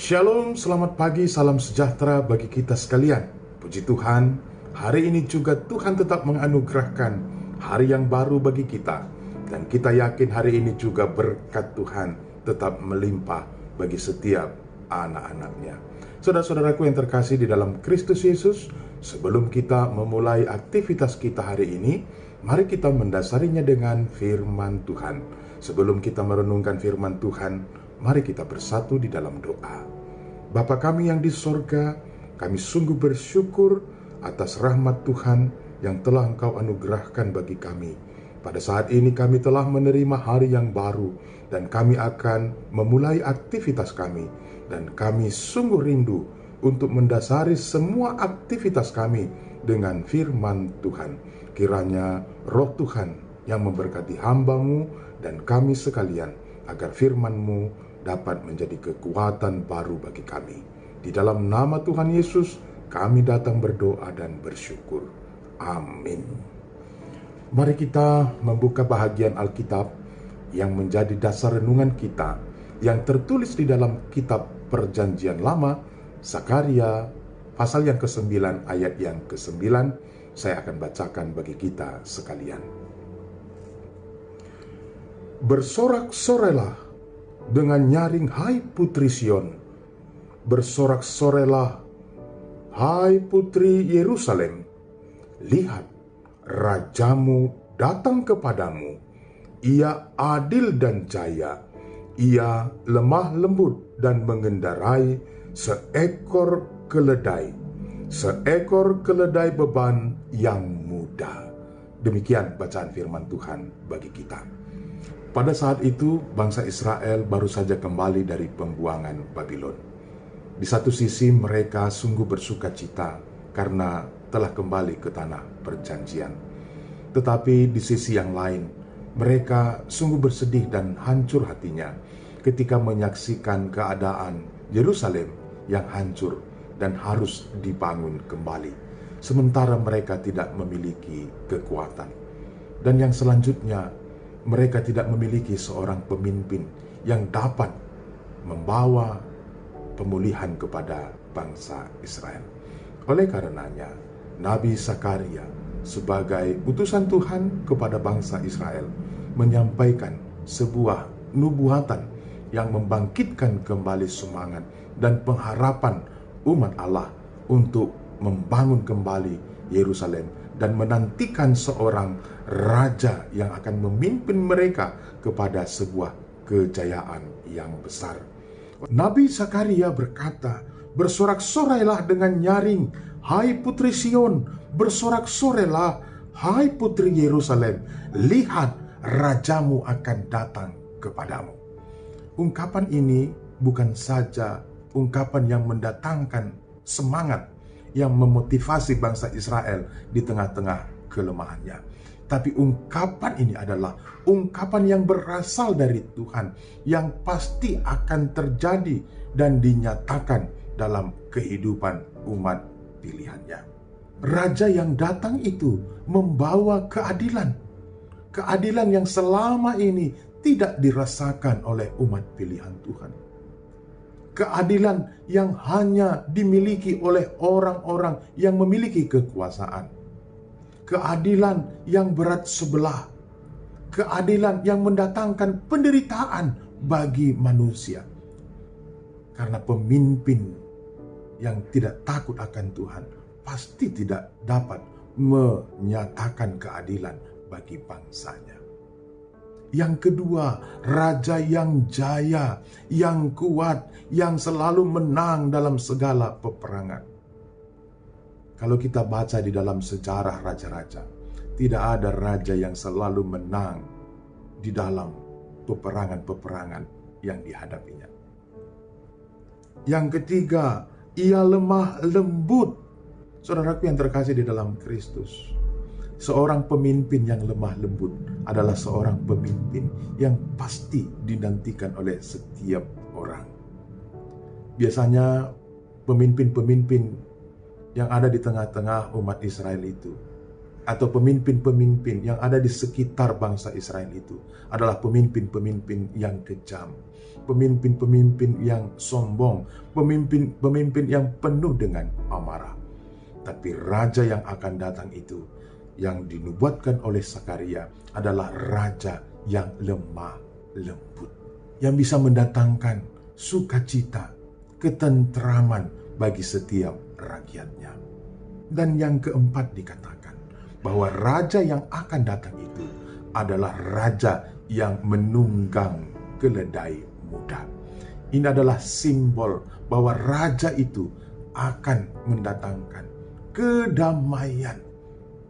Shalom, selamat pagi, salam sejahtera bagi kita sekalian. Puji Tuhan, hari ini juga Tuhan tetap menganugerahkan hari yang baru bagi kita. Dan kita yakin hari ini juga berkat Tuhan tetap melimpah bagi setiap anak-anaknya. Saudara-saudaraku yang terkasih di dalam Kristus Yesus, sebelum kita memulai aktivitas kita hari ini, mari kita mendasarinya dengan firman Tuhan. Sebelum kita merenungkan firman Tuhan, mari kita bersatu di dalam doa. Bapa kami yang di sorga, kami sungguh bersyukur atas rahmat Tuhan yang telah Engkau anugerahkan bagi kami. Pada saat ini kami telah menerima hari yang baru dan kami akan memulai aktivitas kami. Dan kami sungguh rindu untuk mendasari semua aktivitas kami dengan firman Tuhan. Kiranya roh Tuhan yang memberkati hamba-Mu dan kami sekalian, agar firman-Mu dapat menjadi kekuatan baru bagi kami. Di dalam nama Tuhan Yesus, kami datang berdoa dan bersyukur. Amin. Mari kita membuka bahagian Alkitab yang menjadi dasar renungan kita, yang tertulis di dalam kitab Perjanjian Lama, Zakaria, pasal yang ke-9, ayat yang ke-9. Saya akan bacakan bagi kita sekalian. Bersorak-sorailah dengan nyaring, hai putri Sion. Bersorak-sorailah, hai putri Yerusalem. Lihat, rajamu datang kepadamu. Ia adil dan jaya. Ia lemah lembut dan mengendarai seekor keledai. Seekor keledai beban yang muda. Demikian bacaan firman Tuhan bagi kita. Pada saat itu, bangsa Israel baru saja kembali dari pembuangan Babylon. Di satu sisi mereka sungguh bersuka cita karena telah kembali ke tanah perjanjian. Tetapi di sisi yang lain, mereka sungguh bersedih dan hancur hatinya ketika menyaksikan keadaan Yerusalem yang hancur dan harus dibangun kembali. Sementara mereka tidak memiliki kekuatan. Dan yang selanjutnya, mereka tidak memiliki seorang pemimpin yang dapat membawa pemulihan kepada bangsa Israel. Oleh karenanya, Nabi Zakaria sebagai utusan Tuhan kepada bangsa Israel menyampaikan sebuah nubuatan yang membangkitkan kembali semangat dan pengharapan umat Allah untuk membangun kembali Yerusalem dan menantikan seorang raja yang akan memimpin mereka kepada sebuah kejayaan yang besar. Nabi Zakaria berkata, bersorak-sorailah dengan nyaring, hai putri Sion. Bersorak-sorailah, hai putri Yerusalem. Lihat, rajamu akan datang kepadamu. Ungkapan ini bukan saja ungkapan yang mendatangkan semangat, yang memotivasi bangsa Israel di tengah-tengah kelemahannya. Tapi ungkapan ini adalah ungkapan yang berasal dari Tuhan, yang pasti akan terjadi dan dinyatakan dalam kehidupan umat pilihannya. Raja yang datang itu membawa keadilan. Keadilan yang selama ini tidak dirasakan oleh umat pilihan Tuhan. Keadilan yang hanya dimiliki oleh orang-orang yang memiliki kekuasaan. Keadilan yang berat sebelah. Keadilan yang mendatangkan penderitaan bagi manusia. Karena pemimpin yang tidak takut akan Tuhan pasti tidak dapat menyatakan keadilan bagi bangsanya. Yang kedua, raja yang jaya, yang kuat, yang selalu menang dalam segala peperangan. Kalau kita baca di dalam sejarah raja-raja, tidak ada raja yang selalu menang di dalam peperangan-peperangan yang dihadapinya. Yang ketiga, ia lemah lembut. Saudaraku yang terkasih di dalam Kristus, seorang pemimpin yang lemah lembut adalah seorang pemimpin yang pasti dinantikan oleh setiap orang. Biasanya pemimpin-pemimpin yang ada di tengah-tengah umat Israel itu atau pemimpin-pemimpin yang ada di sekitar bangsa Israel itu adalah pemimpin-pemimpin yang kejam, pemimpin-pemimpin yang sombong, pemimpin-pemimpin yang penuh dengan amarah. Tapi raja yang akan datang itu, yang dinubuatkan oleh Sakaria, adalah raja yang lemah lembut, yang bisa mendatangkan sukacita, ketentraman bagi setiap rakyatnya. Dan yang keempat dikatakan bahwa raja yang akan datang itu adalah raja yang menunggang keledai muda. Ini adalah simbol bahwa raja itu akan mendatangkan kedamaian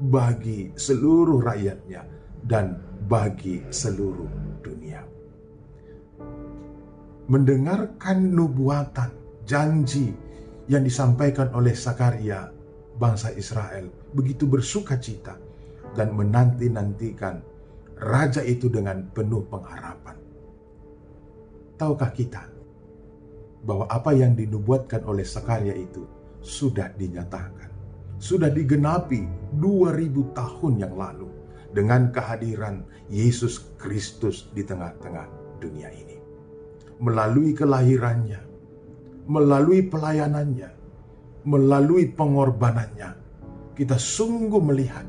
bagi seluruh rakyatnya dan bagi seluruh dunia. Mendengarkan nubuatan, janji yang disampaikan oleh Sakaria, bangsa Israel begitu bersuka cita dan menanti-nantikan raja itu dengan penuh pengharapan. Tahukah kita bahwa apa yang dinubuatkan oleh Sakaria itu sudah dinyatakan, sudah digenapi 2000 tahun yang lalu dengan kehadiran Yesus Kristus di tengah-tengah dunia ini. Melalui kelahirannya, melalui pelayanannya, melalui pengorbanannya, kita sungguh melihat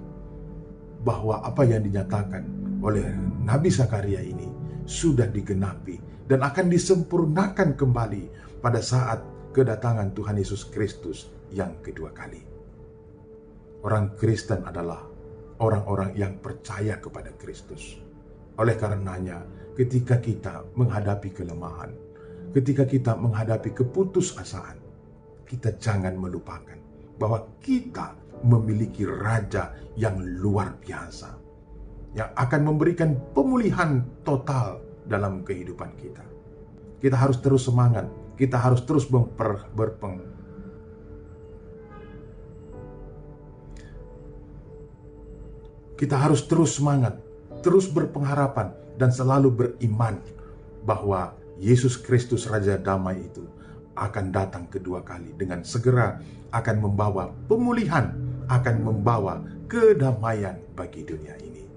bahwa apa yang dinyatakan oleh Nabi Sakaria ini sudah digenapi dan akan disempurnakan kembali pada saat kedatangan Tuhan Yesus Kristus yang kedua kali. Orang Kristen adalah orang-orang yang percaya kepada Kristus. Oleh karenanya, ketika kita menghadapi kelemahan, ketika kita menghadapi keputusasaan, kita jangan melupakan bahwa kita memiliki raja yang luar biasa, yang akan memberikan pemulihan total dalam kehidupan kita. Kita harus terus semangat, kita harus terus kita harus terus semangat, terus berpengharapan, dan selalu beriman bahwa Yesus Kristus Raja Damai itu akan datang kedua kali dengan segera akan membawa pemulihan, akan membawa kedamaian bagi dunia ini.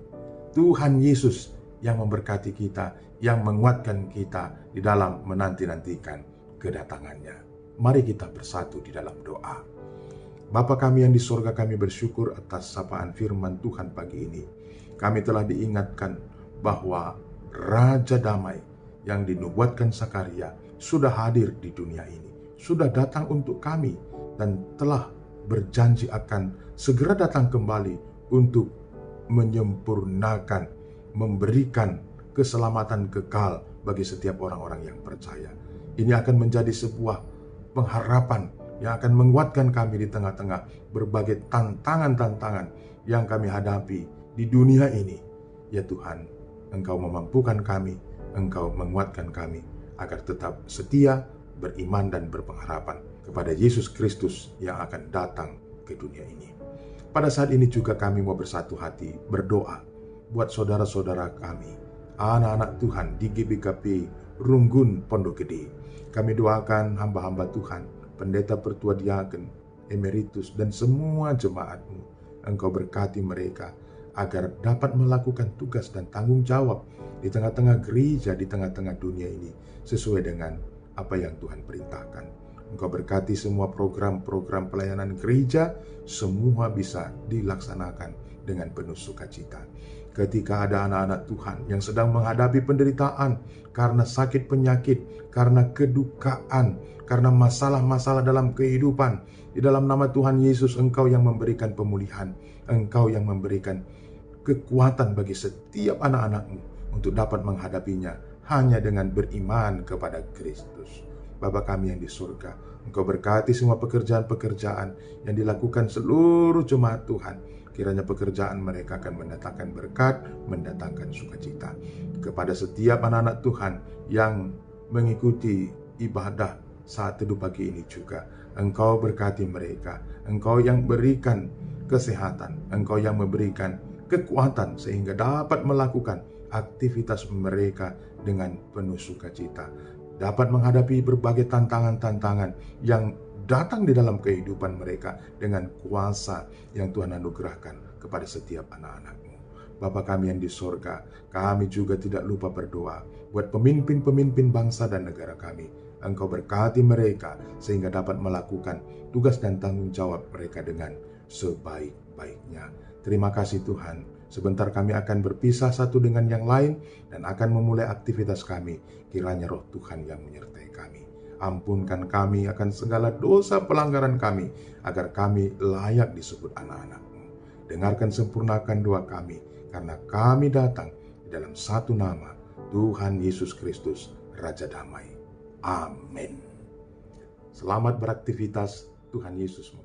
Tuhan Yesus yang memberkati kita, yang menguatkan kita di dalam menanti-nantikan kedatangannya. Mari kita bersatu di dalam doa. Bapa kami yang di sorga, kami bersyukur atas sapaan firman Tuhan pagi ini. Kami telah diingatkan bahwa Raja Damai yang dinubuatkan Sakaria sudah hadir di dunia ini, sudah datang untuk kami, dan telah berjanji akan segera datang kembali untuk menyempurnakan, memberikan keselamatan kekal bagi setiap orang-orang yang percaya. Ini akan menjadi sebuah pengharapan yang akan menguatkan kami di tengah-tengah berbagai tantangan-tantangan yang kami hadapi di dunia ini. Ya Tuhan, Engkau memampukan kami, Engkau menguatkan kami agar tetap setia, beriman, dan berpengharapan kepada Yesus Kristus yang akan datang ke dunia ini. Pada saat ini juga kami mau bersatu hati berdoa buat saudara-saudara kami, anak-anak Tuhan di GBKP Runggun Pondok Gede. Kami doakan hamba-hamba Tuhan, pendeta pertua diaken, emeritus, dan semua jemaat-Mu. Engkau berkati mereka agar dapat melakukan tugas dan tanggung jawab di tengah-tengah gereja, di tengah-tengah dunia ini, sesuai dengan apa yang Tuhan perintahkan. Engkau berkati semua program-program pelayanan gereja, semua bisa dilaksanakan dengan penuh sukacita. Ketika ada anak-anak Tuhan yang sedang menghadapi penderitaan karena sakit penyakit, karena kedukaan, karena masalah-masalah dalam kehidupan, di dalam nama Tuhan Yesus, Engkau yang memberikan pemulihan, Engkau yang memberikan kekuatan bagi setiap anak-anak-Mu untuk dapat menghadapinya hanya dengan beriman kepada Kristus. Bapa kami yang di surga, Engkau berkati semua pekerjaan-pekerjaan yang dilakukan seluruh jemaat Tuhan. Kiranya pekerjaan mereka akan mendatangkan berkat, mendatangkan sukacita. Kepada setiap anak-anak Tuhan yang mengikuti ibadah saat teduh pagi ini juga, Engkau berkati mereka. Engkau yang berikan kesehatan, Engkau yang memberikan kekuatan sehingga dapat melakukan aktivitas mereka dengan penuh sukacita, dapat menghadapi berbagai tantangan-tantangan yang datang di dalam kehidupan mereka dengan kuasa yang Tuhan anugerahkan kepada setiap anak-anak-Mu. Bapa kami yang di sorga, kami juga tidak lupa berdoa buat pemimpin-pemimpin bangsa dan negara kami. Engkau berkati mereka sehingga dapat melakukan tugas dan tanggung jawab mereka dengan sebaik-baiknya. Terima kasih Tuhan. Sebentar kami akan berpisah satu dengan yang lain dan akan memulai aktivitas kami. Kiranya roh Tuhan yang menyertai kami. Ampunkan kami akan segala dosa pelanggaran kami, agar kami layak disebut anak-anak-Mu. Dengarkan sempurnakan doa kami, karena kami datang di dalam satu nama, Tuhan Yesus Kristus, Raja Damai. Amin. Selamat beraktivitas, Tuhan Yesus memberkati.